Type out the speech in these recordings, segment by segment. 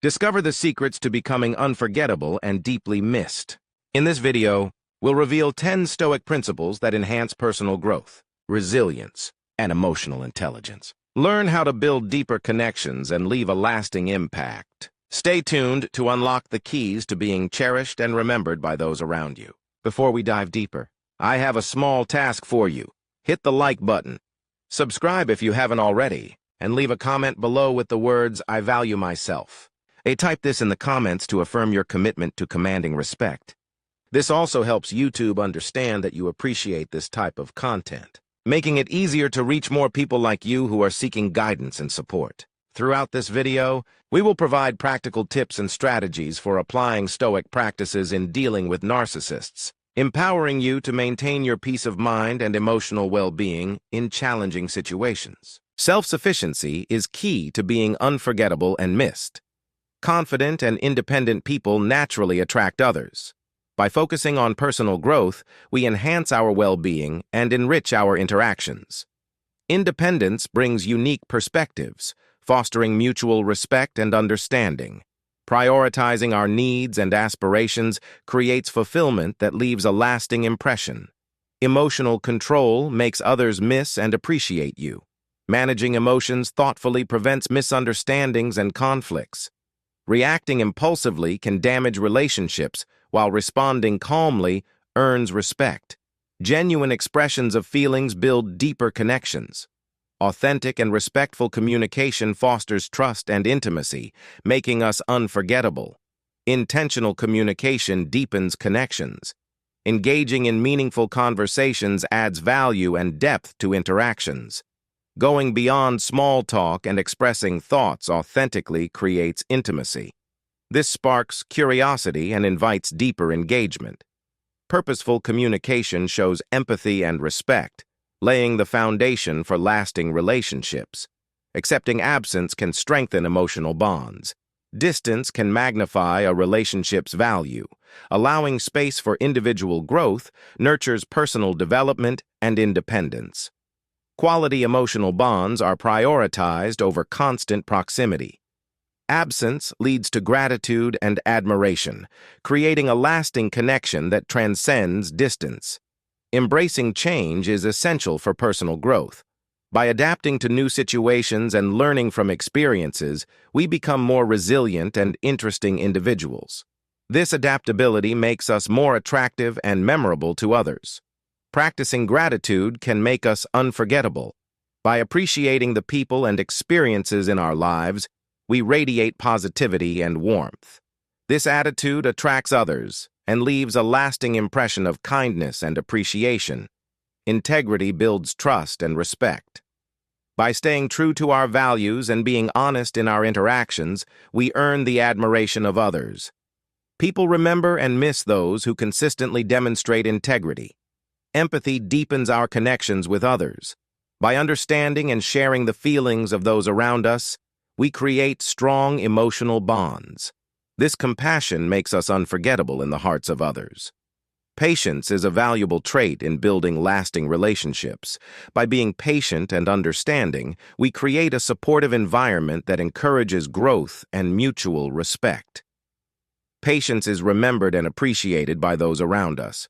Discover the secrets to becoming unforgettable and deeply missed. In this video, we'll reveal 10 Stoic principles that enhance personal growth, resilience, and emotional intelligence. Learn how to build deeper connections and leave a lasting impact. Stay tuned to unlock the keys to being cherished and remembered by those around you. Before we dive deeper, I have a small task for you. Hit the like button, subscribe if you haven't already, and leave a comment below with the words, "I value myself." Type this in the comments to affirm your commitment to commanding respect. This also helps YouTube understand that you appreciate this type of content, making it easier to reach more people like you who are seeking guidance and support. Throughout this video, we will provide practical tips and strategies for applying Stoic practices in dealing with narcissists, empowering you to maintain your peace of mind and emotional well-being in challenging situations. Self-sufficiency is key to being unforgettable and missed. Confident and independent people naturally attract others. By focusing on personal growth, we enhance our well-being and enrich our interactions. Independence brings unique perspectives, fostering mutual respect and understanding. Prioritizing our needs and aspirations creates fulfillment that leaves a lasting impression. Emotional control makes others miss and appreciate you. Managing emotions thoughtfully prevents misunderstandings and conflicts. Reacting impulsively can damage relationships, while responding calmly earns respect. Genuine expressions of feelings build deeper connections. Authentic and respectful communication fosters trust and intimacy, making us unforgettable. Intentional communication deepens connections. Engaging in meaningful conversations adds value and depth to interactions. Going beyond small talk and expressing thoughts authentically creates intimacy. This sparks curiosity and invites deeper engagement. Purposeful communication shows empathy and respect, laying the foundation for lasting relationships. Accepting absence can strengthen emotional bonds. Distance can magnify a relationship's value. Allowing space for individual growth nurtures personal development and independence. Quality emotional bonds are prioritized over constant proximity. Absence leads to gratitude and admiration, creating a lasting connection that transcends distance. Embracing change is essential for personal growth. By adapting to new situations and learning from experiences, we become more resilient and interesting individuals. This adaptability makes us more attractive and memorable to others. Practicing gratitude can make us unforgettable. By appreciating the people and experiences in our lives, we radiate positivity and warmth. This attitude attracts others and leaves a lasting impression of kindness and appreciation. Integrity builds trust and respect. By staying true to our values and being honest in our interactions, we earn the admiration of others. People remember and miss those who consistently demonstrate integrity. Empathy deepens our connections with others. By understanding and sharing the feelings of those around us, we create strong emotional bonds. This compassion makes us unforgettable in the hearts of others. Patience is a valuable trait in building lasting relationships. By being patient and understanding, we create a supportive environment that encourages growth and mutual respect. Patience is remembered and appreciated by those around us.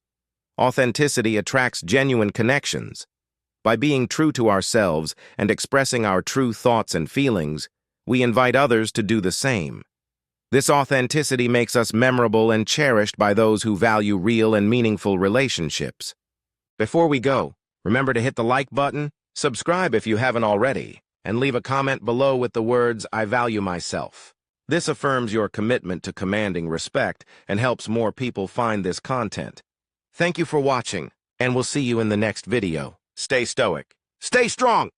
Authenticity attracts genuine connections. By being true to ourselves and expressing our true thoughts and feelings, we invite others to do the same. This authenticity makes us memorable and cherished by those who value real and meaningful relationships. Before we go, remember to hit the like button, subscribe if you haven't already, and leave a comment below with the words, "I value myself." This affirms your commitment to commanding respect and helps more people find this content. Thank you for watching, and we'll see you in the next video. Stay stoic. Stay strong!